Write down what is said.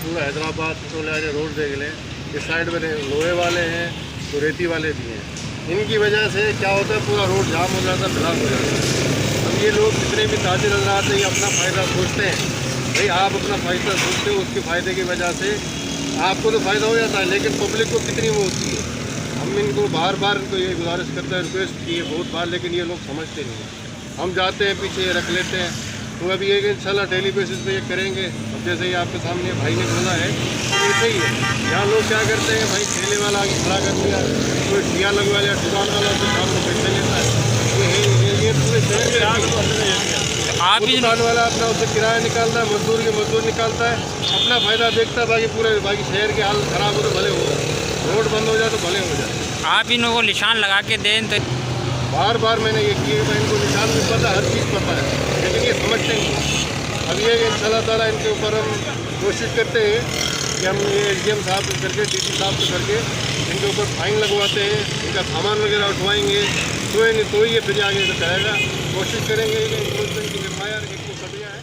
पूरा हैदराबाद तो रोड देख लें, इस साइड में लोहे वाले हैं तो रेती वाले भी हैं। इनकी वजह से क्या होता है, पूरा रोड जाम हो जाता है, ब्लॉक हो जाता है। अब ये लोग जितने भी ताजे नजर आते हैं ये अपना फ़ायदा सोचते हैं। भाई आप अपना फ़ायदा सोचते हो, उसके फ़ायदे की वजह से आपको तो फ़ायदा हो जाता है, लेकिन पब्लिक को कितनी वो होती है। हम इनको बार बार इनको ये गुजारिश करते हैं, रिक्वेस्ट की है बहुत बार, लेकिन ये लोग समझते नहीं हैं। हम जाते हैं पीछे रख लेते हैं, तो अभी ये इंशाल्लाह डेली बेसिस पे ये करेंगे। अब जैसे ही आपके सामने भाई ने बोला है ऐसे ही है। यहाँ लोग क्या करते हैं, भाई ठेले वाला आगे खड़ा कर दिया, कोई ठिया लगवा लिया, दुकान वाला तो काम को पैसे लेता है। ये पूरे शहर में आप ही दुकान वाला अपना उससे किराया निकालता है, मजदूर के मजदूर निकालता है, अपना फ़ायदा देखता है। बाकी शहर के हाल ख़राब हो तो भले हो, रोड बंद हो जाए तो भले हो जाए। आप इन लोगों को निशान लगा के दें तो बार बार मैंने ये किए, मैं इनको निशान भी पता, हर चीज़ पता है, लेकिन ये समझते नहीं। अब ये इंशाल्लाह ताला इनके ऊपर हम कोशिश करते हैं कि हम ये एसडीएम साहब से करके, डीसी साहब से करके इनके ऊपर फाइन लगवाते हैं, इनका सामान वगैरह उठवाएंगे, तो ये फिर आगे जाएगा। कोशिश करेंगे कि इनको एफआईआर एक तो कटिया है।